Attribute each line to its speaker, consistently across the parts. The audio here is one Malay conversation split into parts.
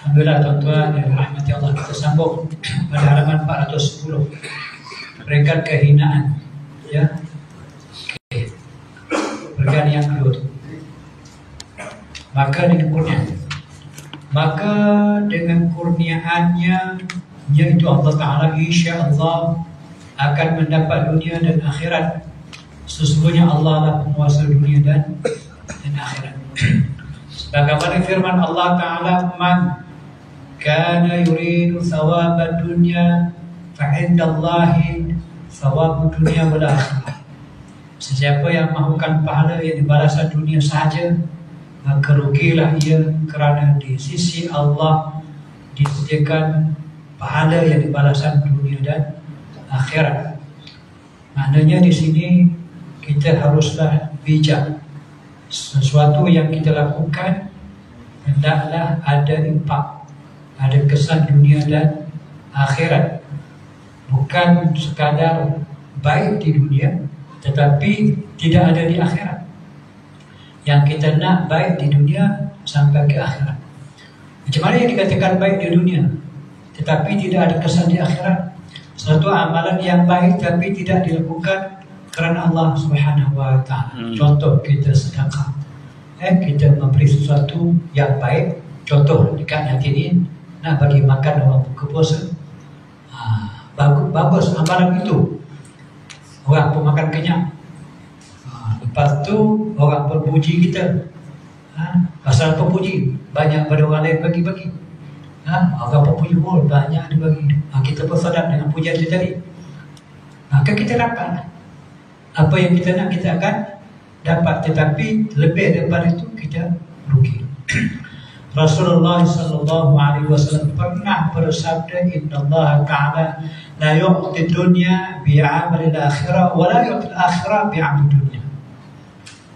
Speaker 1: Alhamdulillah tuan-tuan yang dirahmati Allah, kita sambung pada halaman 410 peringkat kehinaan, ya. Okay. Peringkat yang kedua. Maka dengan kurniaannya, yaitu Allah Ta'ala insya-Allah akan mendapat dunia dan akhirat. Sesungguhnya Allah lah penguasa dunia dan akhirat. Sebagaimana firman Allah Ta'ala, man kana yuridu thawabad dunya fa'indallahi thawabud dunya wal akhirah. Sesiapa yang mahukan pahala yang dibalasan dunia sahaja, maka rugilah ia, kerana di sisi Allah disediakan pahala yang dibalasan dunia dan akhirat. Maknanya di sini kita haruslah bijak. Sesuatu yang kita lakukan hendaklah ada impak, ada kesan dunia dan akhirat. Bukan sekadar baik di dunia tetapi tidak ada di akhirat. Yang kita nak baik di dunia sampai ke akhirat. Macam mana yang dikatakan baik di dunia tetapi tidak ada kesan di akhirat? Suatu amalan yang baik tapi tidak dilakukan kerana Allah Subhanahu wa Ta'ala. Contoh, kita sedekah, kita memberi sesuatu yang baik. Contoh dekat nanti ni nak bagi makan orang buka puasa, bagus amalan itu. Orang pun makan kenyang. Lepas tu orang pun puji kita. Pasal apa puji? Banyak pada orang lain bagi-bagi. Orang pun puji, oh banyak dia bagi. Kita pun sadar dengan pujian itu tadi. Maka kita dapat apa yang kita nak, kita akan dapat. Tetapi lebih daripada itu kita rugi. Rasulullah SAW pernah bersabda, Inna Allah Ta'ala la yu'ti dunya bi'amal al-akhirah wa la yu'ti al-akhirah bi'amal dunya.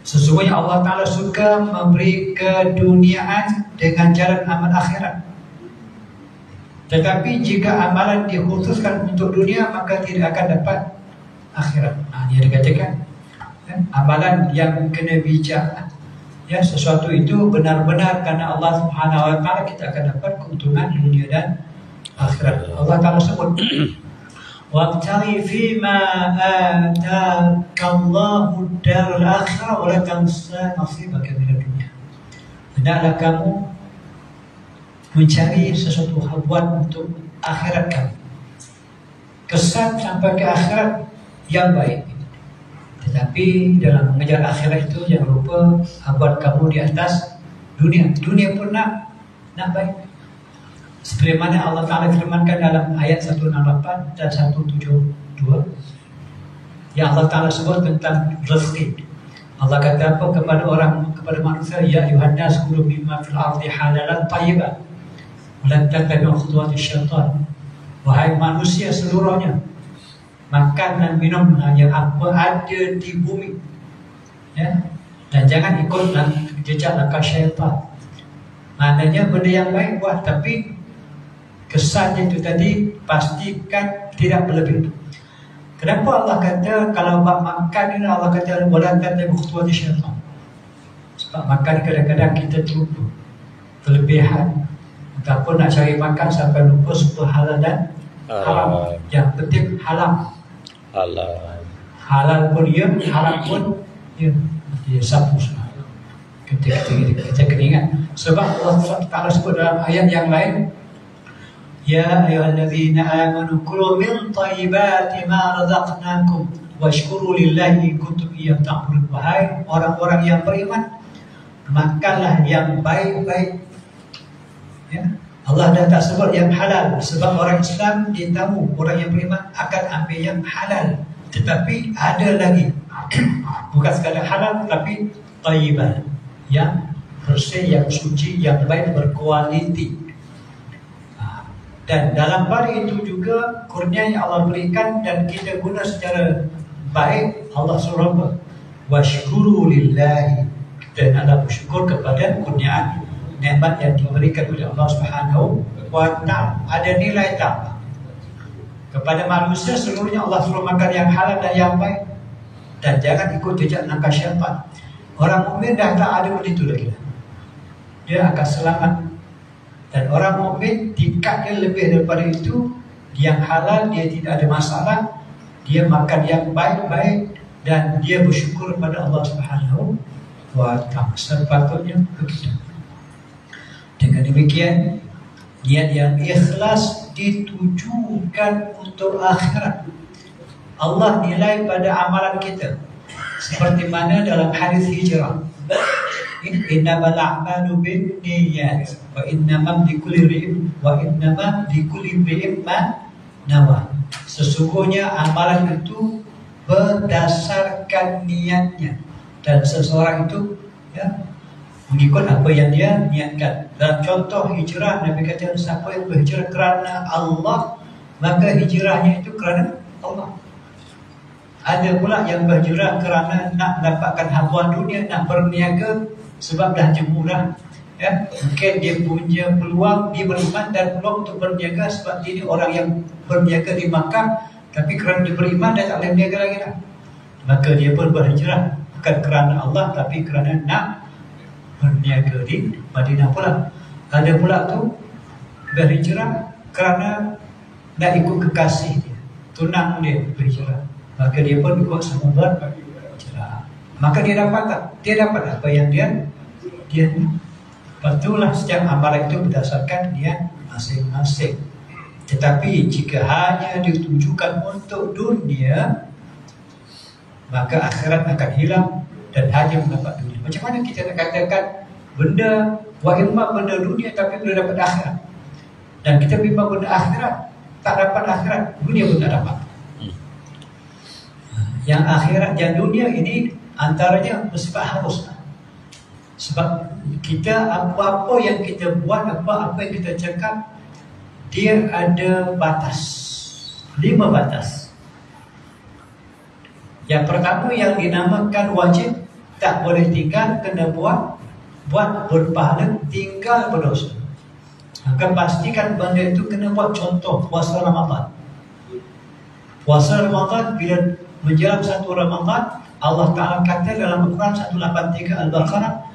Speaker 1: Sesungguhnya Allah Ta'ala suka memberi keduniaan dengan jalan amal akhirat. Tetapi jika amalan dikhususkan untuk dunia, maka tidak akan dapat akhirat. Dia dikatakan amalan yang kena bijak, ya, sesuatu itu benar-benar karena Allah Subhanahu wa Ta'ala, kita akan dapat keuntungan dunia dan akhirat. Allah Ta'ala sebut, wabtaghi fima ataka Allahu ad-darul akhirah wa la tansa nasibaka minad dunya. Hendaklah kamu mencari sesuatu habuan untuk akhirat kamu, kesan sampai ke akhirat yang baik. Tetapi dalam mengejar akhirat itu jangan lupa habuan kamu di atas dunia. Dunia pun nak baik. Seperti mana Allah Ta'ala firmankan dalam ayat 168 dan 172, yang Allah Ta'ala sebut tentang rezeki. Allah kata apa kepada manusia, ya ayuhannas kulu mimma fil ardi halalan tayyiban wa la tattabi'u khutuwati syaitan. Wahai manusia seluruhnya, makan dan minum yang apa ada di bumi, ya, dan jangan ikut jejak langkah syaitan. Maknanya benda yang baik buat, tapi kesannya itu tadi pastikan tidak berlebih. Kenapa Allah kata kalau bab makan ini Allah kata wala tattabi'u khutuwati syaitan? Sebab makan kadang-kadang kita terlupa kelebihan, ataupun nak cari makan sampai lupa sebuah halal dan haram. Yang penting halal. Halal pun ya, haram pun ya. Dia sapu semua. Kita kena ingat. Sebab Allah Ta'ala sebut dalam ayat yang lain, ya ayyuhallazina amanu kulu min thayyibati ma razaqnakum washkuru lillahi in kuntum iyyahu ta'budun. Wahai orang-orang yang beriman, makanlah yang baik-baik. Ya. Allah dah tak sebut yang halal, sebab orang Islam dia tahu orang yang beriman akan ambil yang halal. Tetapi ada lagi, bukan sekadar halal tetapi thayyiban, yang bersih, yang suci, yang baik, berkualiti. Dan dalam pada itu juga kurnia yang Allah berikan dan kita guna secara baik. Allah suruh apa? Washkuru lillahi. Kita nak bersyukur kepada kurniaan nikmat yang diberikan oleh Allah Subhanahu wa Ta'ala. Ada nilai tambah kepada manusia seluruhnya. Allah suruh makan yang halal dan yang baik, dan jangan ikut jejak langkah syaitan. Orang mukmin dah tak ada begitu lagi. Dia akan selamat Dan orang mukmin tingkatnya lebih daripada itu. Yang halal dia tidak ada masalah, dia makan yang baik-baik dan dia bersyukur kepada Allah Subhanahu wa ta'ala. Sepatutnya begitu. Dengan demikian, niat yang ikhlas ditujukan untuk akhirat. Allah nilai pada amalan kita seperti mana dalam hadis hijrah, innamal a'malu binniyat wa innamal likulli imrin ma nawa. Sesungguhnya amalan itu berdasarkan niatnya, dan seseorang itu mengikut apa yang dia niatkan. Dalam contoh hijrah, Nabi kata siapa yang berhijrah kerana Allah, maka hijrahnya itu kerana Allah. Ada pula yang berhijrah kerana nak dapatkan haluan dunia, nak berniaga sebab dah jemu dah. Mungkin dia punya peluang, dia beriman dan peluang untuk berniaga sebab dia ni orang yang berniaga di Makkah, tapi kerana dia beriman dia tak boleh berniaga lagi dah. Maka dia pun berhijrah bukan kerana Allah, tapi kerana nak berniaga di Madinah pula. Ada pula tu berhijrah kerana nak ikut kekasih dia, tunang dia berhijrah, maka dia pun ikut sama berhijrah. Maka dia dapat tak? Dia dapat apa yang dia Betulah setiap amalan itu berdasarkan niat masing-masing. Tetapi jika hanya ditujukan untuk dunia, maka akhirat akan hilang dan hanya mendapat dunia. Macam mana kita nak katakan benda wahimah benda dunia tapi boleh dapat akhirat, dan kita bimbang benda akhirat tak dapat akhirat, dunia pun tak dapat. Yang akhirat dan dunia ini antaranya bersifat harus. Sebab kita apa-apa yang kita buat, apa-apa yang kita cakap, dia ada batas, 5 batas. Yang pertama yang dinamakan wajib, tak boleh tinggal, kena buat berpahala, tinggal berdosa. Maka pastikan benda itu kena buat. Contoh puasa Ramadan. Puasa Ramadan bila menjelang 1 Ramadan, Allah Ta'ala kata dalam Al-Quran 183 Al-Baqarah,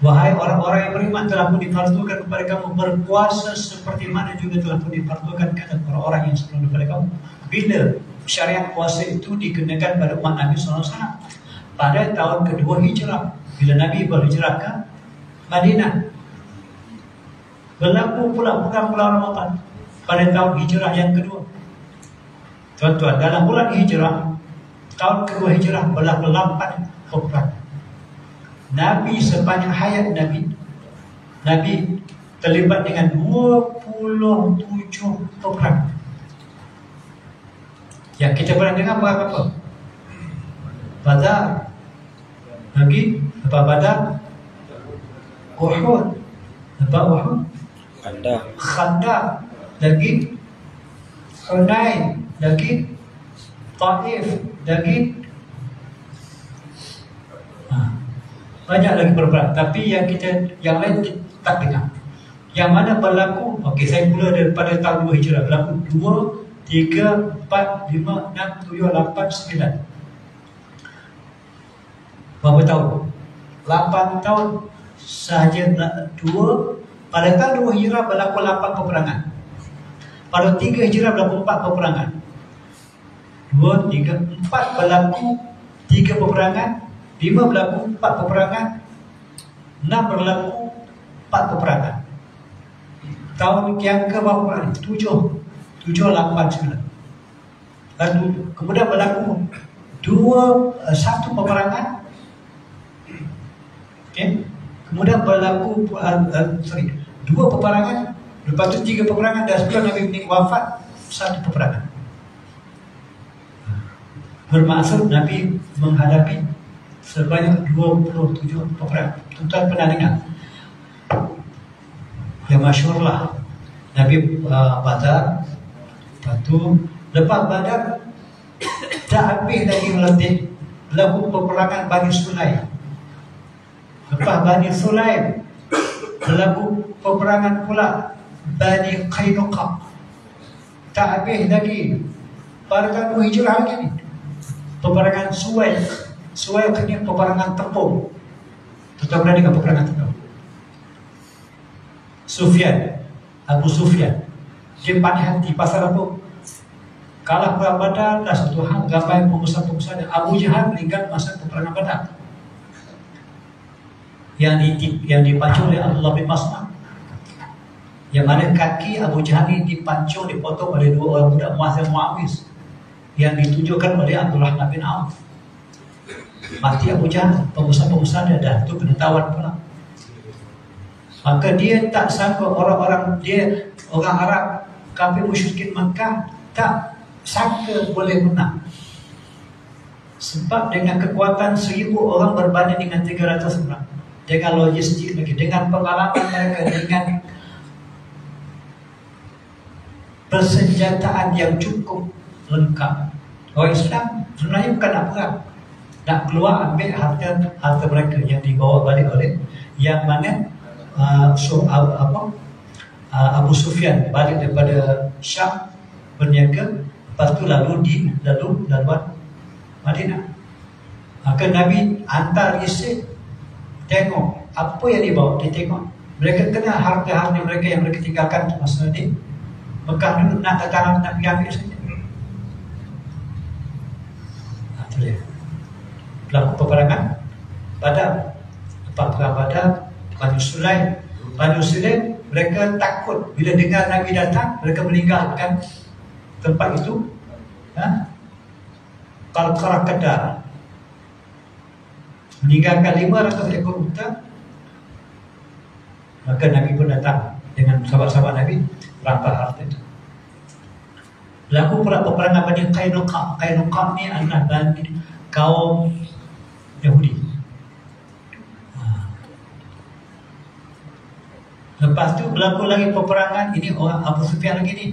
Speaker 1: wahai orang-orang yang beriman, telah pun difardukan kepada kamu berpuasa seperti mana juga telah pun difardukan kepada orang-orang yang sebelum daripada kamu. Bila syariat puasa itu dikenakan pada umat Nabi SAW? Pada tahun kedua hijrah, bila Nabi berhijrah ke Madinah. Berlaku pula bulan Ramadan pada tahun hijrah yang kedua. Tuan-tuan, dalam bulan hijrah, tahun kedua hijrah, berlaku 8 peperangan. Nabi sepanjang hayat Nabi terlibat dengan 27 peperangan. Yang kita pernah dengar apa? Badar, lagi apa Badar, Uhud, apa Uhud, Khandaq, lagi Hunain, lagi Taif, lagi banyak lagi peperangan. Tapi yang lain tak dengar. Yang mana berlaku, okey, saya mula daripada tahun 2 hijrah, berlaku 2, 3, 4, 5, 6, 7, 8, 9. Berapa tahun? 8 tahun sahaja. 2 pada tahun 2 hijrah berlaku 8 peperangan. Pada 3 hijrah berlaku 4 peperangan. 2, 3, 4 berlaku 3 peperangan, 5 berlaku 4 peperangan, 6 berlaku 4 peperangan. Tahun yang ke berapa? 7, 8, 9. Lalu kemudian berlaku 1 peperangan. Okay. Kemudian berlaku 2 peperangan, lepas tu 3 peperangan, dan sebelum Nabi wafat 1 peperangan. Bermaksud Nabi menghadapi sebanyak 27 peperangan. Tuan-tuan pernah dengar yang masyhurlah Nabi Badar. Lepas tu lepas Badar tak habis lagi melatih, berlaku peperangan Bani Sulaim. Lepas Bani Sulaim berlaku peperangan pula Bani Qainuqa. Tak habis lagi pada tahun hijrah lagi ni peperangan Suwaid. Suwaid ini peperangan tempur. Tuan-tuan pernah dengar peperangan tempur? Sufyan, Abu Sufyan, dia panik hati pasal apa? Kalah perang Badar dah satu hal, gambar pengusaha-pengusaha. Abu Jahal meninggal masa peperangan Badar, yang dipancung oleh Abdullah bin Mas'ud, yang mana kaki Abu Jahal ini dipancung, dipotong oleh dua orang budak Muaz dan Muawiz, yang ditujukan oleh Abdullah bin Auf. Mati Abu Jahal, pengusaha-pengusaha dah itu pengetahuan pula. Maka dia tak sangka orang Arab kafir musyrikin Makkah tak sangka boleh menang. Sebab dengan kekuatan 1000 orang berbanding dengan 300 orang, dengan logistik lagi, dengan pengalaman mereka, dengan persenjataan yang cukup lengkap. Orang Islam sebenarnya bukan nak perang, nak keluar ambil harta mereka yang dibawa balik oleh yang mana Abu Sufyan balik daripada Syam berniaga, lepas tu laluan Madinah. Maka Nabi hantar isi tengok apa yang dibawa, dia tengok. Mereka kenal harta-harta mereka yang mereka tinggalkan masa di Mekah dulu, nak datang nak pergi ambil saja. Itu dia. Berlaku peperangan Badar. Lepas perang Badar, Bani Sulaim mereka takut bila dengar Nabi datang, mereka meninggalkan tempat itu. Qalqarah Kedar, meninggalkan 500 ekor unta. Maka Nabi pun datang dengan sahabat-sahabat Nabi, rampas harta itu. Berlaku pula peperangan Bani Qainuqa. Qainuqa ni adalah kaum Yahudi. Lepas tu berlaku lagi peperangan. Ini orang Abu Sufyan lagi ni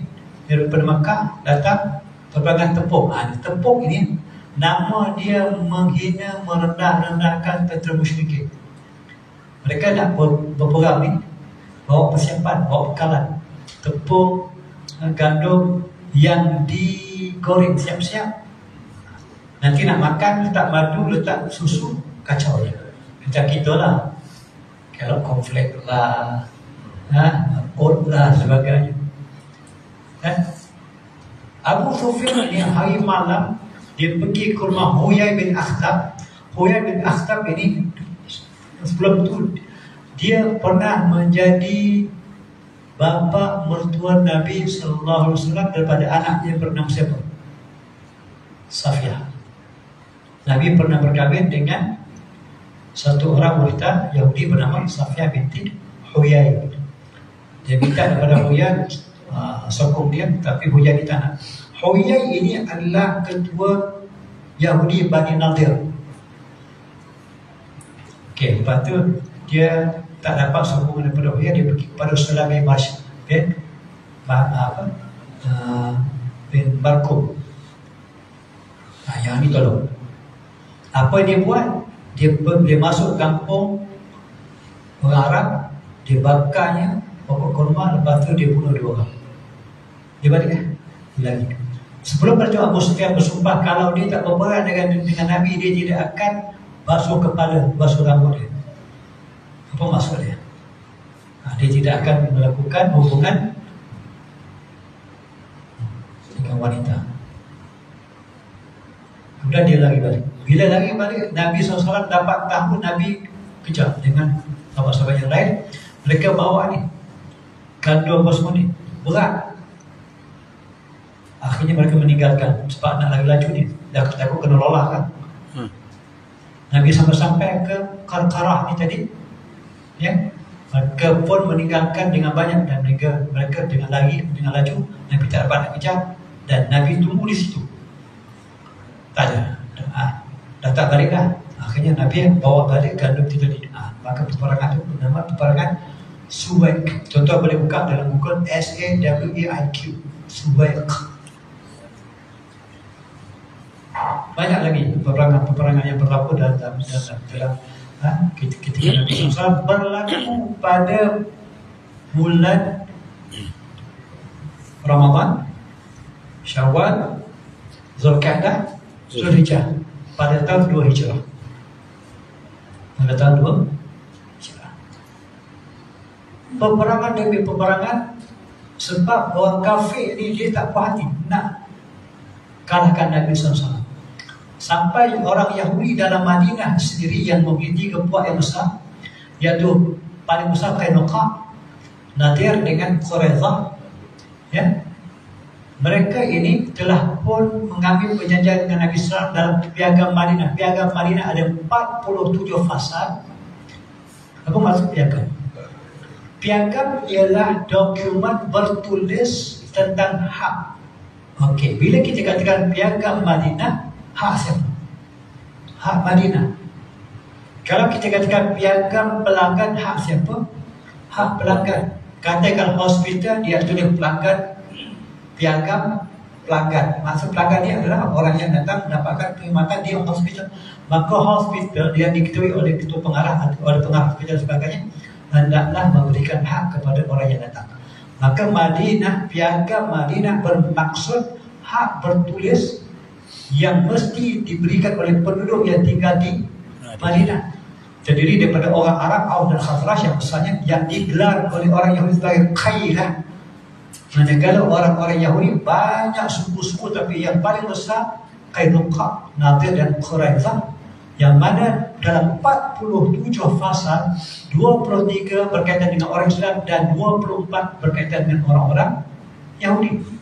Speaker 1: daripada Makkah datang, peperangan Tepuk. Tepuk ini nama dia menghina, merendah-rendahkan tentera musyrikin. Mereka nak berperang ni, bawa persiapan, bawa bekalan, tepung, gandum yang digoreng siap-siap. Nanti nak makan, letak madu, letak susu, kacau je. Macam kita lah, kalau konflik lah, oat lah, sebagainya. Abu Sufyan ni hari malam dia pergi ke rumah Huyai bin Akhtab. Huyai bin Akhtab ini sebelum tu dia pernah menjadi bapa mertua Nabi sallallahu alaihi wasallam daripada anaknya bernama siapa? Safiyah. Nabi pernah berkahwin dengan satu orang wanita Yahudi bernama Safiyah binti Huyai. Dia minta daripada Huyai sokong dia, tapi Huyai tak nak. Huyai ini adalah ketua Yahudi Bani Nadir. Okey, lepas tu dia tak dapat sokongan daripada Huyai, dia pergi kepada Sulami bin Barkum. Yang ni tolong. Apa dia buat? Dia masuk kampung orang Arab, dia bakarnya pokok kurma, lepas tu dia bunuh 2 orang. Dia balik lagi. Sebelum itu Abu Sufyan bersumpah kalau dia tak berperang dengan Nabi, dia tidak akan basuh kepala, basuh rambut dia. Apa maksud dia? Dia tidak akan melakukan hubungan dengan wanita. Kemudian dia lari balik. Bila lari balik, Nabi SAW dapat tahu Nabi kejar dengan sahabat-sahabat yang lain. Mereka bawa ni gandum apa semua ni, berat. Akhirnya mereka meninggalkan sebab nak lari laju ni, dah takut kena lolah kan. Nabi sampai ke Qarqarah ni tadi, ya, mereka pun meninggalkan dengan banyak, dan mereka dengan lari, dengan laju. Nabi tak dapat nak kejar, dan Nabi tunggu di situ. Tak ada, dah tak balik dah. Akhirnya Nabi bawa balik gandum itu tadi. Maka peperangan itu bernama peperangan Suwaiq. Contoh boleh buka dalam Google, SAWAIQ, Suwaiq. Banyak lagi peperangan yang berlaku dalam ketika Nabi SAW berlaku pada bulan Ramadan, Syawal, Zulqa'dah, Zulhijjah, pada tahun 2 Hijrah. Pada tahun 2 Hijrah. peperangan demi peperangan, sebab orang kafir ni dia tak puas hati nak kalahkan Nabi SAW. Sampai orang Yahudi dalam Madinah sendiri yang memiliki kepuak yang besar, iaitu paling besar Qainuqa, Nadir dengan Quraidah, ya, mereka ini telah pun mengambil perjanjian dengan Nabi SAW dalam Piagam Madinah. Piagam Madinah ada 47 fasal. Apa maksud piagam? Piagam ialah dokumen bertulis tentang hak. Okey, bila kita katakan Piagam Madinah, hak siapa? Hak Madinah. Kalau kita katakan Piagam Pelanggan, hak siapa? Hak pelanggan. Katakan hospital, dia tulis pelanggan. Piagam pelanggan. Maksud pelanggan ni adalah orang yang datang mendapatkan perkhidmatan di hospital. Maka hospital yang diketuai oleh ketua pengarah, oleh pengarah hospital dan sebagainya, hendaklah memberikan hak kepada orang yang datang. Maka Madinah, Piagam Madinah bermaksud hak bertulis yang mesti diberikan oleh penduduk yang tinggal di Madinah. Terdiri daripada orang Arab, Aus dan Khazraj yang besarnya, yang digelar oleh orang Yahudi sebagai Qailah. Manakala orang-orang Yahudi banyak suku-suku, tapi yang paling besar Qainuqa, Nadir dan Quraidah, yang mana dalam 47 fasal 23 berkaitan dengan orang Islam dan 24 berkaitan dengan orang-orang Yahudi.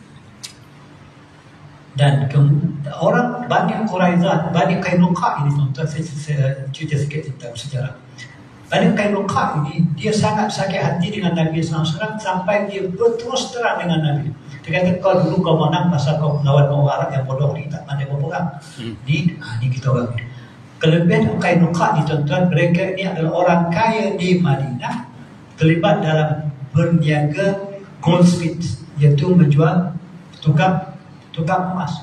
Speaker 1: Dan orang Bani Quraidah, Bani Qainuqa ini, tuan-tuan, saya cerita sikit tentang sejarah. Bani Qainuqa ini, dia sangat sakit hati dengan Nabi SAW sampai dia berterus terang dengan Nabi. Dia kata, kau dulu kau menang pasal kau lawan orang Arab yang bodoh ni, tak pandai berperang. Ni kita orang ni. Kelebihan Qainuqa ni, tuan-tuan, mereka ini adalah orang kaya di Madinah, terlibat dalam berniaga goldsmith, iaitu menjual tukang emas,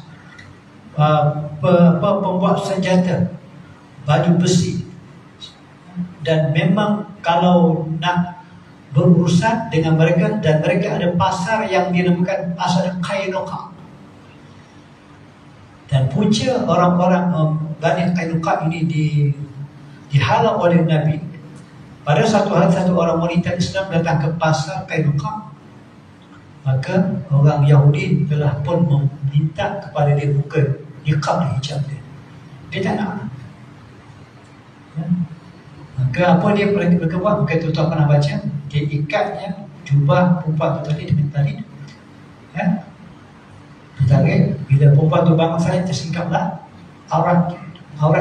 Speaker 1: pembuat senjata, baju besi. Dan memang kalau nak berurusan dengan mereka, dan mereka ada pasar yang dinamakan pasar Qainuqa. Dan punca orang-orang Bani Qainuqa ini dihalau oleh Nabi. Pada satu hari, satu orang wanita Islam datang ke pasar Qainuqa. Maka orang Yahudi telah pun meminta kepada dia buka niqab dan hijab dia. Dia tak nak. Ya. Maka apa dia mereka buat? Maka tuan-tuan pernah baca, dia ikatnya jubah perempuan tu tadi dengan tali, ya, ditarik. Bila perempuan tu bangun saya, tersingkaplah aurat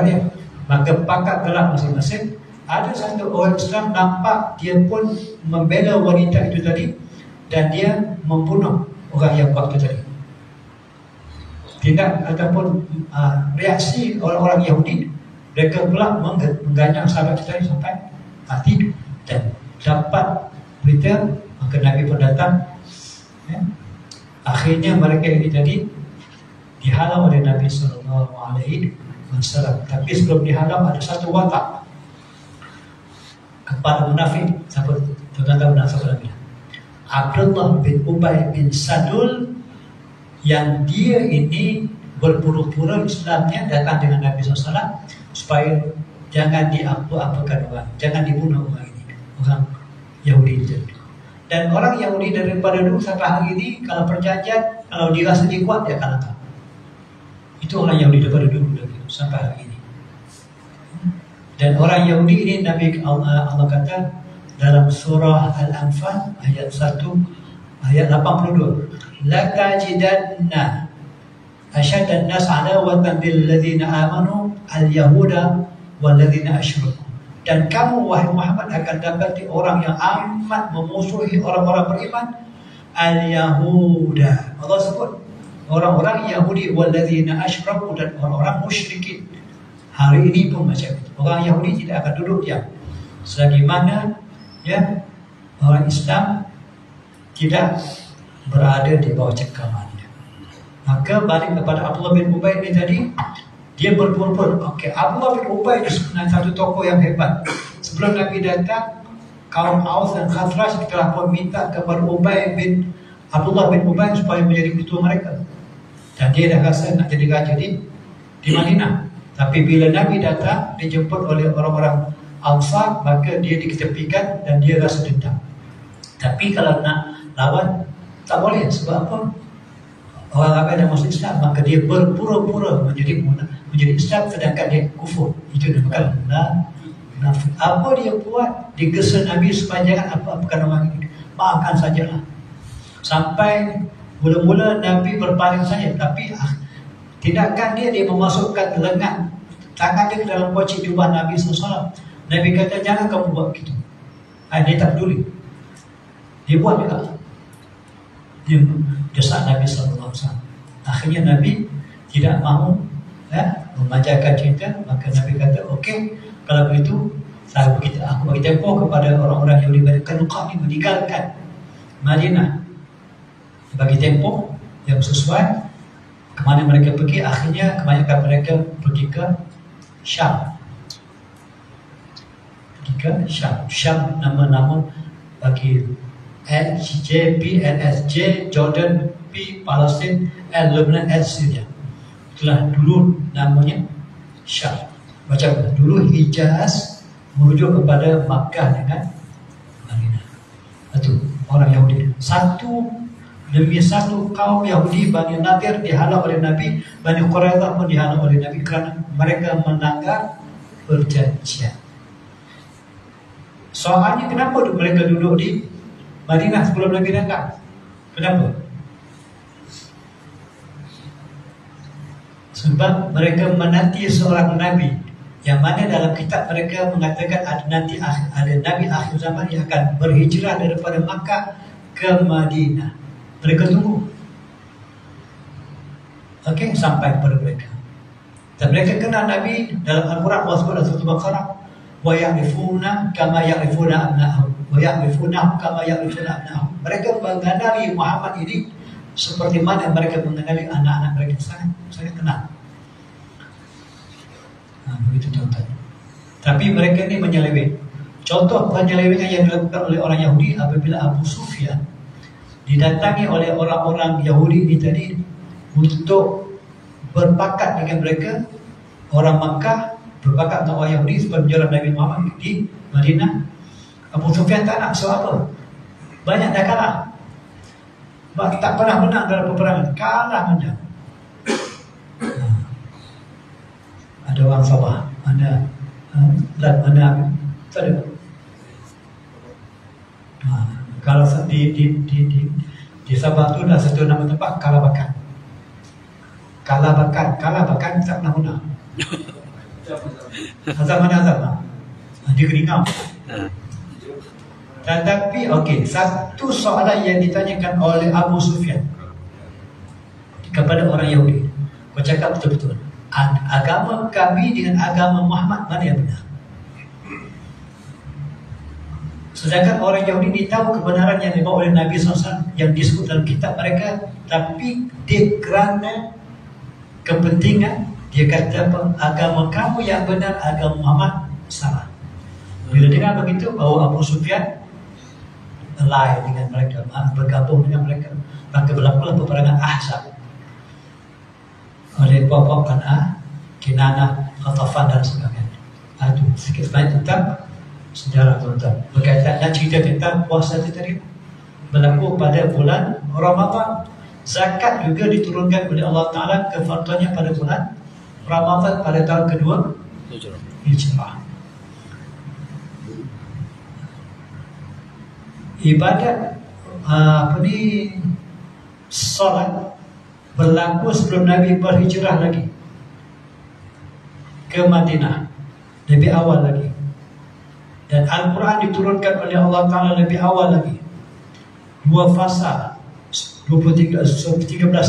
Speaker 1: dia. Maka pangkat gelap masing-masing. Ada satu orang Islam nampak dia pun membela wanita itu tadi, dan dia membunuh orang yang buat itu tadi. Tindak ataupun reaksi orang-orang Yahudi, mereka pula mengganyang sahabat kita ini sampai mati. Dan dapat berita, maka Nabi pun datang, ya. Akhirnya mereka ini tadi dihalau oleh Nabi SAW. Tapi sebelum dihalau ada satu watak kepada munafik. Siapa? Tuan-tuan tahu siapa Nabi? Abdullah bin Ubay bin Salul, yang dia ini berpura-pura Islamnya, datang dengan Nabi SAW supaya jangan diapa-apakan orang, jangan dibunuh orang ini, orang Yahudi itu. Dan orang Yahudi daripada dulu sampai hari ini, kalau perjanjian, kalau dia rasa dia kuat, dia akan datang. Itu orang Yahudi daripada dulu sampai hari ini. Dan orang Yahudi ini, Nabi Allah kata dalam surah Al-Anfal ayat 1 ayat 82, la tajidanna asyadan nas adawatan bil ladzina amanu al-yahuda wal ladzina asyraku. Dan kamu wahai Muhammad akan dapati orang yang amat memusuhi orang-orang beriman, al-yahuda. Allah sebut orang-orang Yahudi, wal ladzina asyraku, dan orang-orang musyrikin. Hari ini pun macam itu. Orang Yahudi tidak akan duduk diam selagi mana, ya, orang Islam tidak berada di bawah cengkramannya. Maka balik kepada Abdullah bin Ubay ini tadi, dia berpura-pura. Okey, Abdullah bin Ubay itu sebenarnya satu tokoh yang hebat. Sebelum Nabi datang, kaum Aus dan Khazraj telah pun minta kepada Abdullah bin Ubay supaya menjadi ketua mereka. Dan dia dah rasa nak jadi raja di Madinah. Tapi bila Nabi datang, dijemput oleh orang-orang Ansar, maka dia diketepikan dan dia rasa dendam. Tapi kalau nak lawan, tak boleh. Sebab apa? Orang Arab yang masuk Islam, maka dia berpura-pura menjadi Islam sedangkan dia kufur. Itu dinamakan munafik. Apa dia buat? Dia gesa Nabi supaya jangan apa-apakan orang ini. Maafkan sajalah. Sampai mula-mula Nabi berpaling saja, tapi tindakan dia memasukkan lengan tangan dia ke dalam poci jubah Nabi SAW. Nabi kata, jangan kamu buat begitu. Dia tak peduli. Dia buat juga. Dia desak Nabi SAW. Akhirnya Nabi tidak mahu memanjakan cerita. Maka Nabi kata, okey, kalau begitu aku bagi tempoh kepada orang-orang Yahudi, kalau kami meninggalkan Madinah, bagi tempoh yang sesuai kemana mereka pergi. Akhirnya kebanyakan mereka pergi ke Syam. Syam nama-nama bagi LJ, P, LSJ, Jordan, P, Palestin, L, Lebanon, L, Syria. Itulah dulu namanya Syam. Macam dulu Hijaz merujuk kepada Makkah dengan Madinah. Itu orang Yahudi. Satu demi satu kaum Yahudi, Bani Nadir dihalau oleh Nabi, Bani Quraidah pun dihalau oleh Nabi kerana mereka melanggar perjanjian. Soalnya kenapa mereka duduk di Madinah sebelum Nabi datang? Kenapa? Sebab mereka menanti seorang Nabi, yang mana dalam kitab mereka mengatakan ada Nabi akhir zaman yang akan berhijrah daripada Makkah ke Madinah. Mereka tunggu, okey, sampai kepada mereka. Dan mereka kenal Nabi. Dalam Al-Quran Allah sebut dalam surah Al-Baqarah, wa ya'rifuna kama ya'rifuna abna'ahum wa ya'rifuna kama ya'rifuna abna'ahum. Mereka mengenali Muhammad ini seperti mana mereka mengenali anak-anak mereka. Sangat kenal. Begitu tuan-tuan. Tapi mereka ini menyeleweng. Contoh penyelewengan yang dilakukan oleh orang Yahudi apabila Abu Sufyan didatangi oleh orang-orang Yahudi ini tadi untuk berpakat dengan mereka. Orang Makkah berpakat dengan orang Yahudi supaya menjalan Nabi Muhammad di Madinah. Abu Sufyan tak nak. Sebab apa? Banyak dah kalah. Tak pernah menang dalam peperangan. Kalah menang. Ada orang Sabah, mana tak ada. Kalau di Sabah tu dah satu nama tempat Kalabakan. Kalabakan tak pernah menang. Azam. Dia keringau. Tetapi okey, satu soalan yang ditanyakan oleh Abu Sufyan kepada orang Yahudi, kau cakap betul-betul, agama kami dengan agama Muhammad mana yang benar? Sedangkan orang Yahudi ini tahu kebenaran yang dibawa oleh Nabi SAW yang disebut dalam kitab mereka, tapi dia kerana kepentingan dia kata agama kamu yang benar, agama Muhammad salah. Bila dengar begitu, bahawa Abu Sufyan ally dengan mereka, bergabung dengan mereka, maka berlakulah peperangan Ahzab oleh kelompok Kinanah, Ghatafan dan sebagainya. Itu sedikit banyak tentang sejarah tuan-tuan berkaitan dan cerita tentang puasa itu tadi berlaku pada bulan Ramadan. Zakat juga diturunkan oleh Allah Ta'ala kefarduannya pada bulan Ramadan pada tahun kedua Hijrah. Ibadat solat berlaku sebelum Nabi berhijrah lagi ke Madinah, lebih awal lagi. Dan Al-Quran diturunkan oleh Allah Ta'ala lebih awal lagi. 2 fasa 13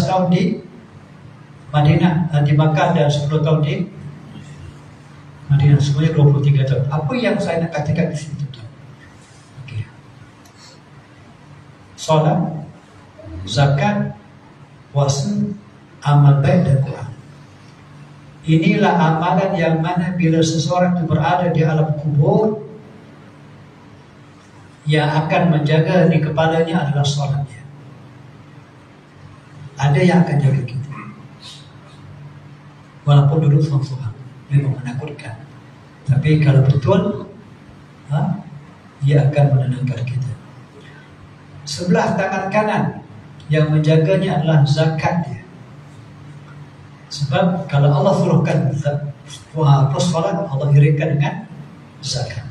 Speaker 1: tahun di Madinah, di Makkah, dan 10 tahun di Madinah. Semuanya 23 tahun. Apa yang saya nak katakan di sini? Okay. Solat, zakat, puasa, amal baik dan Quran. Inilah amalan yang mana bila seseorang itu berada di alam kubur, yang akan menjaga di kepalanya adalah solatnya. Ada yang akan jaga kita, walaupun duduk seorang-seorang, memang menakutkan. Tapi kalau betul, ia akan menenangkan kita. sebelah tangan kanan yang menjaganya adalah zakat dia. Sebab kalau Allah suruhkan solat, Allah iringkan dengan zakat.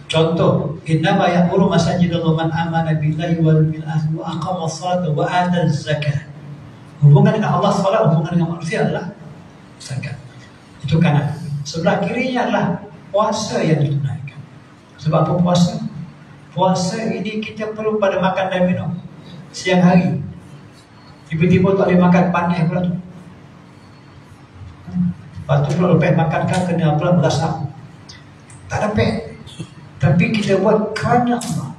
Speaker 1: Contoh, innama ya'muru masajidallah man amana billahi wal yawmil akhir wa aqama as-salata wa ata az-zakah. Hubungan dengan Allah solat, hubungan dengan manusia adalah zakat. Itu kanan. Sebelah kirinya adalah puasa yang ditunaikan. Sebab apa puasa? Puasa ini kita perlu pada makan dan minum siang hari. Tiba-tiba tak boleh makan, panik pula tu. Lepas tu pula lepas makan kan kena pula belasah. Tak dapat. Tapi kita buat kerana Allah.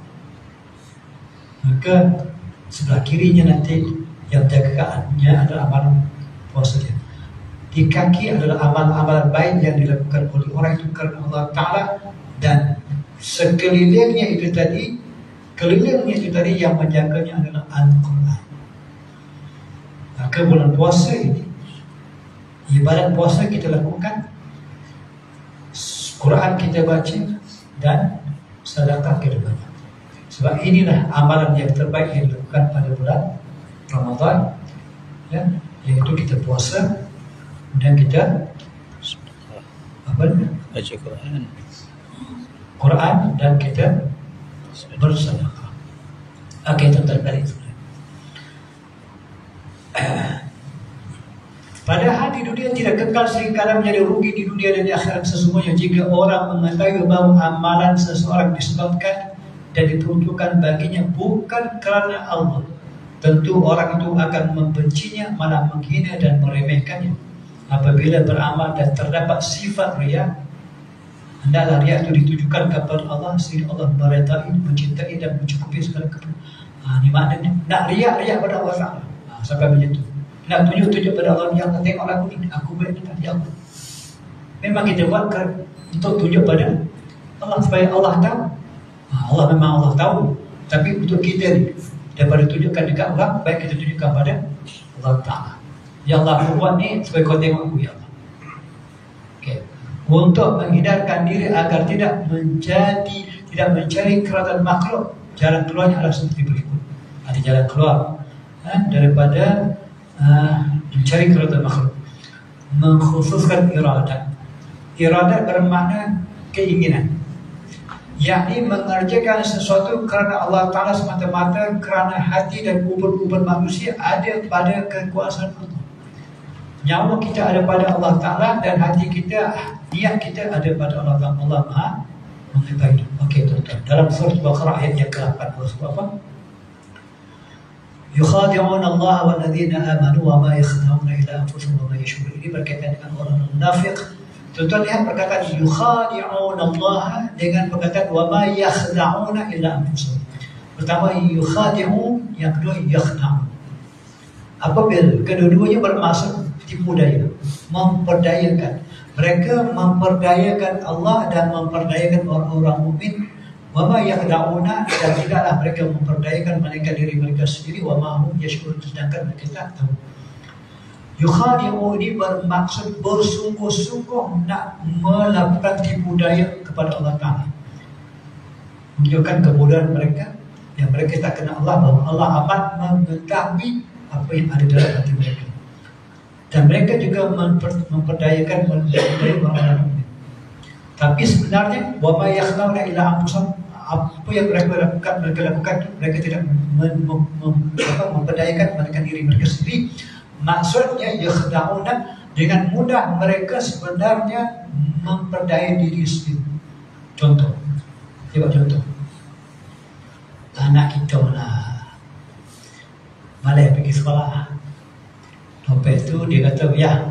Speaker 1: Maka sebelah kirinya nanti yang jagaannya adalah amalan puasa dia. Di kaki adalah amalan-amalan baik yang dilakukan oleh orang itu kerana Allah Ta'ala. Dan sekelilingnya itu tadi, kelilingnya itu tadi yang menjaganya adalah Al-Quran. Maka bulan puasa ini, ibadat puasa kita lakukan, Quran kita baca, dan sedekah kita banyak. Sebab inilah amalan yang terbaik yang dilakukan pada bulan Ramadan, ya, iaitu kita puasa dan kita baca Quran dan kita bersedekah. Okey, tuan-tuan balik. Padahal di dunia tidak kekal sehingga menjadi rugi di dunia dan di akhirat sesungguhnya jika orang mengetahui bahawa amalan seseorang disebabkan dan diperuntukkan baginya bukan kerana Allah, tentu orang itu akan membencinya, malah menghina dan meremehkannya. Apabila beramal dan terdapat sifat riya, hendaklah riya itu ditujukan kepada Allah sehingga Allah meredai, mencintai dan mencukupi segala keperluan. Ini maknanya nak riya pada Allah Ta'ala. Sampai macam tu. Nak tunjuk pada Allah, yang tengok lagu ni, aku baik dekat dia Allah. Memang kita buat untuk tunjuk pada Allah supaya Allah tahu. Allah memang Allah tahu. Tapi untuk kita ni, daripada tunjukkan dekat orang, baik kita tunjukkan pada Allah Ta'ala. Ya Allah, aku buat ni supaya kau tengok aku, ya Allah. Okay. Untuk menghindarkan diri agar tidak mencari kerajaan makhluk, jalan keluarnya adalah seperti berikut. Ada jalan keluar daripada mencari kerajaan makhluk. Mengkhususkan iradat. Iradat bermakna keinginan, yakni mengerjakan sesuatu kerana Allah Ta'ala semata-mata, kerana hati dan ubun-ubun manusia ada pada kekuasaan Allah. Nyawa kita ada pada Allah Ta'ala dan hati kita, niat kita ada pada Allah Ta'ala. Allah Maha mengetahui. Okey, tuan-tuan, dalam surah Baqarah ayat yang ke-8, surah apa? Yukhadi'una Allah walladzina amanu wa ma yakhda'una illa anfusahum wa ma yash'urun. Ini berkaitan dengan orang munafik. Tuan-tuan lihat perkataan yukhadi'una Allah dengan perkataan wa ma yakhda'una illa anfusahum. Pertama yukhadi'un, yang kedua yakhda'un. Apa beza? Kedua-duanya bermaksud tipu daya, memperdayakan. Mereka memperdayakan Allah dan memperdayakan orang-orang mukmin. Wa ma yakhda'una, dan tidaklah mereka memperdayakan melainkan diri mereka sendiri. Wa ma hum yash'urun, sedangkan mereka tak tahu. Yukhadi'u ini bermaksud bersungguh-sungguh nak melakukan tipu daya kepada Allah Ta'ala, menunjukkan kebodohan mereka, yang mereka tak kenal Allah, bahawa Allah amat mengetahui apa yang ada dalam hati mereka. Dan mereka juga memperdayakan orang-orang mukmin. Tapi sebenarnya wa ma yakhda'una illa anfusahum, apa yang mereka lakukan mereka tidak memperdayakan melainkan diri mereka sendiri. Maksudnya yakhda'una, dengan mudah mereka sebenarnya memperdaya diri sendiri. Contoh, coba contoh, anak kita malas pergi sekolah. Lepas tu dia kata, ya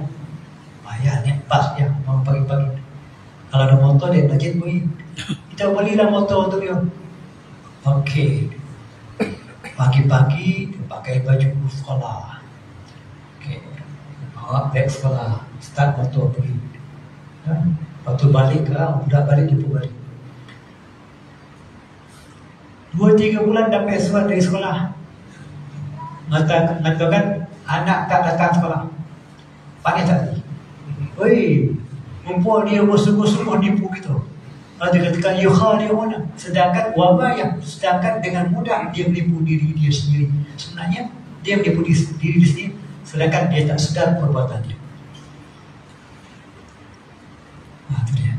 Speaker 1: naik bas ya, mau pagi-pagi. Kalau ada motor dia tajik pergi. Kita belilah motor untuk dia. Okey, pagi-pagi dia pakai baju sekolah. Okey, bawa beg sekolah, start motor pergi. Lepas tu balik ke, budak balik dia pun balik. 2-3 bulan dapat surat dari sekolah, mengatakan anak tak datang sekolah. Panik tak? Oi, mumpul dia bersungguh-sungguh nipu kita. Allah dikatakan yukhadi'una, sedangkan dengan mudah dia menipu diri dia sendiri. Sebenarnya dia menipu diri dia sendiri, sedangkan dia tak sedar perbuatan dia. Itu dia.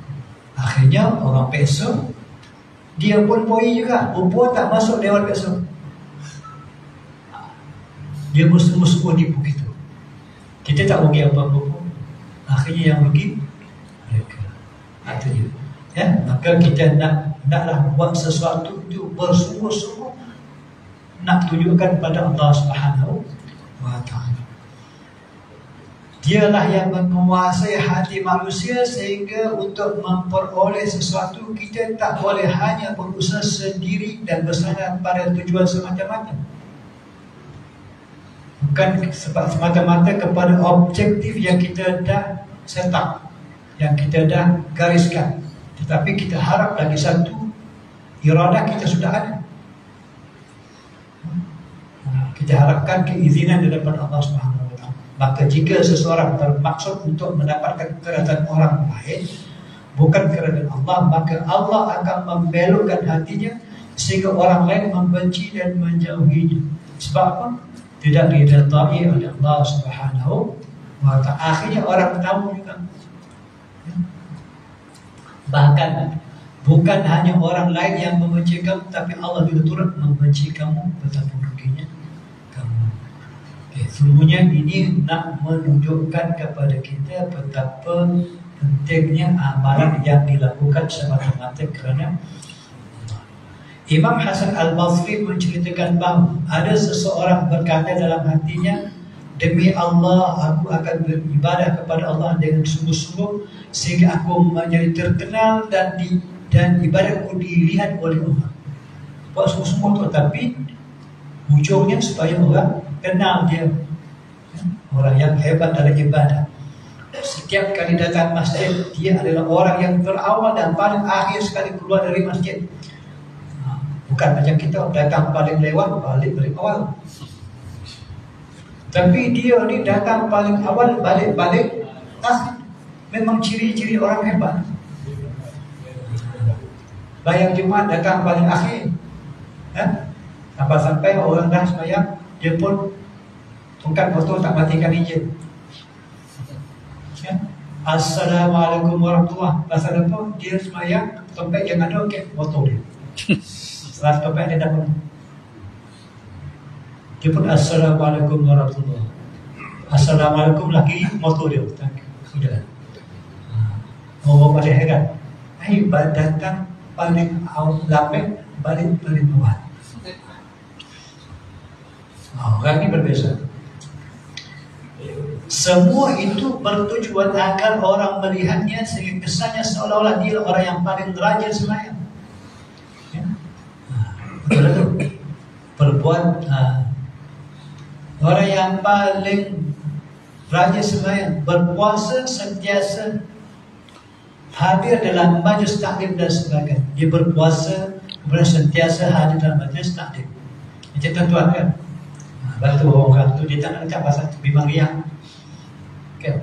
Speaker 1: Akhirnya orang peksa, dia pun poi juga, pun tak masuk dewan peksa. Dia musuh-musuh nipu kita. Kita tak rugi apa-apa pun. Akhirnya yang rugi mereka. Itu dia. Ya, maka kita naklah buat sesuatu itu bersungguh-sungguh, nak tunjukkan pada Allah Subhanahu wa Ta'ala. Dialah yang menguasai hati manusia, sehingga untuk memperoleh sesuatu kita tak boleh hanya berusaha sendiri dan bersandar pada tujuan semata-mata. Bukan semata-mata kepada objektif yang kita dah set up, yang kita dah gariskan, tetapi kita harap lagi satu, iradah kita sudah ada. Kita harapkan keizinan daripada Allah Subhanahu wa Ta'ala. Maka jika seseorang bermaksud untuk mendapatkan keridaan orang lain, bukan keridaan Allah, maka Allah akan membelokkan hatinya sehingga orang lain membenci dan menjauhinya. Sebab apa? Tidak diridai oleh Allah Subhanahu wa Ta'ala. Akhirnya orang tahu juga. Bahkan bukan hanya orang lain yang membenci kamu, tapi Allah juga turut membenci kamu, betapa ruginya kamu. Semuanya ini nak menunjukkan kepada kita betapa pentingnya amalan yang dilakukan semata-mata kerana Imam Hasan Al-Basri menceritakan bahawa ada seseorang berkata dalam hatinya, demi Allah, aku akan beribadah kepada Allah dengan sungguh-sungguh sehingga aku menjadi terkenal dan ibadahku dilihat oleh orang. Buat sungguh-sungguh tu, tapi ujungnya supaya orang kenal dia, orang yang hebat dalam ibadah. Setiap kali datang masjid, dia adalah orang yang terawal dan paling akhir sekali keluar dari masjid. Bukan macam kita datang paling lewat, balik awal. Tapi dia ni datang paling awal, balik akhir. Memang ciri-ciri orang hebat. Bayang Jumaat datang paling akhir, sampai orang dah sembahyang, dia pun tongkat motor tak matikan enjin. Assalamualaikum warahmatullahi wabarakatuh. Pasal apa? Dia sembahyang, topik yang ada, okey, motor dia. Setelah topik dia dah penuh, dia pun Assalamualaikum warahmatullahi wabarakatuh. Assalamualaikum lagi, motor dia sudah. Mau balik heran. Datang paling lambat, balik paling awal. Orang ini berbeza. Semua itu bertujuan agar orang melihatnya sehingga kesannya seolah-olah dia orang yang paling rajin sembahyang. Berbuat orang yang paling rajin sembahyang, berpuasa, sentiasa hadir dalam majlis taklim dan sebagainya. Dia berpuasa, kemudian sentiasa hadir dalam majlis taklim. Itu tuan kan. Batu orang tu dia tak nak cakap pasal tu, memang riak. Kan?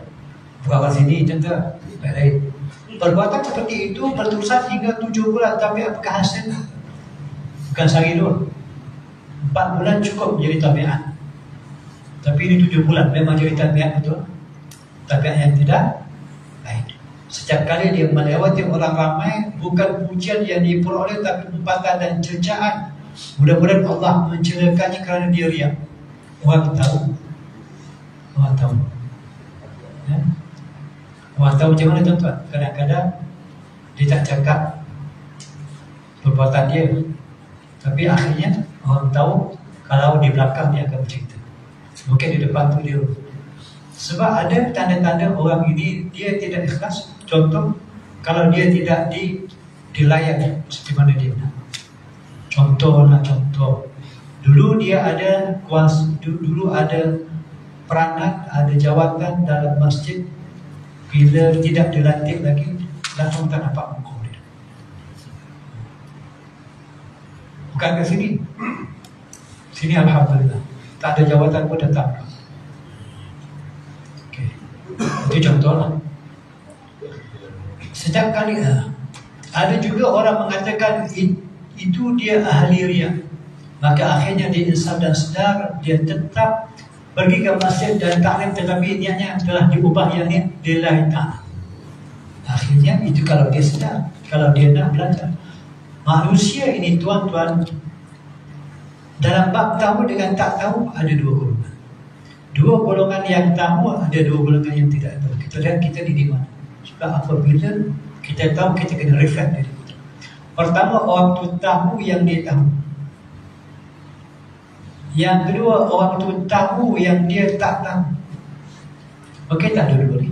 Speaker 1: Bukan kat sini contoh baik. Perbuatan seperti itu berterusan hingga 7 bulan, tapi apakah hasil? Bukan sehari dulu. 4 bulan cukup menjadi tabiat. Tapi ini 7 bulan memang jadi tabiat betul. Tabiat yang tidak baik. Setiap kali dia melewati orang ramai, bukan pujian yang diperoleh, tapi umpatan dan cercaan. Mudah-mudahan Allah mencelakannya kerana dia riak. Orang tahu. Orang tahu. Ya? Orang tahu macam mana tuan-tuan? Kadang-kadang dia tak cakap perbuatan dia, tapi akhirnya orang tahu. Kalau di belakang dia akan bercerita, mungkin di depan tu dia. Sebab ada tanda-tanda orang ini dia tidak ikhlas. Contoh, kalau dia tidak dilayan seperti mana dia nak. Contoh. Dulu dia ada kuasa, dulu ada peranan, ada jawatan dalam masjid. Bila tidak dilantik lagi, langsung tak nampak muka dia. Bukan ke sini. Sini alhamdulillah, tak ada jawatan pun datang. Okey, itu contohlah. Setiap kali Ada juga orang mengatakan itu dia ahli riya. Maka akhirnya dia insaf dan sedar, dia tetap pergi ke masjid dan taklim, tetapi niatnya telah diubah yang ni lillahi ta'ala. Akhirnya itu kalau dia sedar, kalau dia nak belajar. Manusia ini tuan-tuan, dalam bab tahu dengan tak tahu ada dua golongan. Dua golongan yang tahu, ada dua golongan yang tidak tahu. Kita lihat kita di mana. Sebab apabila kita tahu, kita kena reflect diri kita. Pertama, orang tu tahu yang dia tahu. Yang kedua, orang tu tahu yang dia tak tahu. Okey tak dua-dua ni?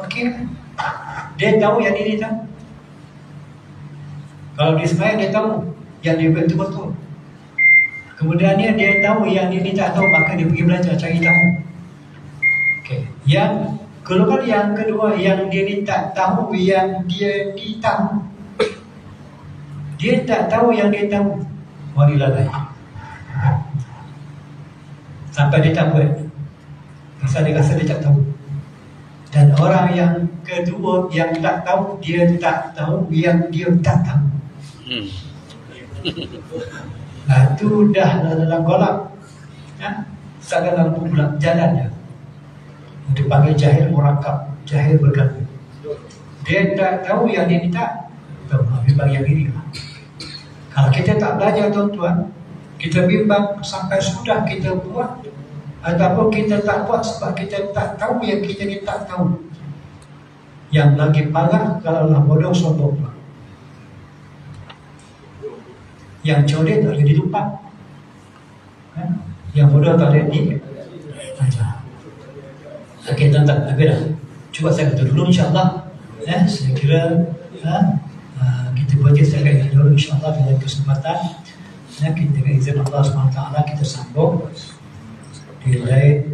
Speaker 1: Okey. Dia tahu yang dia tahu. Kalau dia sembahyang, dia tahu yang dia betul-betul. Kemudiannya dia tahu yang dia tak tahu, maka dia pergi belajar cari tahu. Okey. Yang golongan yang kedua, yang dia ni tak tahu yang dia ni tahu. Dia tak tahu yang dia tahu. Walilalai. Sampai dia tak buat. Pasal dia rasa dia tak tahu. Dan orang yang kedua yang tak tahu, dia tak tahu yang dia tak tahu. Itu dah dalam golak, tak dalam pula jalannya. Itu panggil jahil murakab, jahil bergabung. Dia tak tahu yang dia tak tahu. Habis bagi yang ini. Kalau kita tak belajar tuan-tuan, kita bimbang sampai sudah kita buat, ataupun kita tak buat sebab kita tak tahu yang kita ni tak tahu. Yang lagi parah kalau lah bodoh sombong. Yang coret tak boleh dilupa, yang bodoh tak boleh diajar. Okey tuan-tuan, habis dah. Cuba saya kata dulu insyaAllah. Saya kira kita baca setakat ini dulu insyaAllah. Bila kesempatan kita dengan izin Allah SWT kita sambung di lain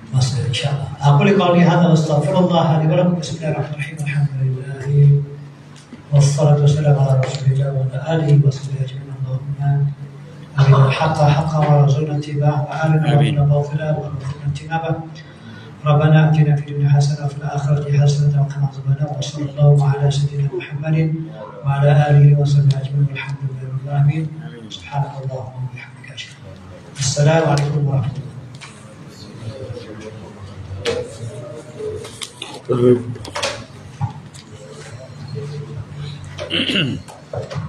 Speaker 1: masa insyaAllah. Aku liqauli hadha astaghfirullah li wa lakum. Bismillahirrahmanirrahim. Alhamdulillah wassalatu wassalamu ala rasulillah wa ala alihi wa sahbihi ajma'in. Allahumma arina al-haqqa haqqan warzuqna ittiba'ahu wa arina al-batila batilan warzuqna ijtinabah. ربنا اتنا في الدنيا حسنه وفي الاخره حسنه وقنا عذاب النار. وصلى الله على سيدنا محمد وعلى اله وصحبه اجمعين. الحمد لله رب العالمين. سبحانك اللهم وبحمدك اشهد ان لا اله الا انت. السلام عليكم ورحمه الله.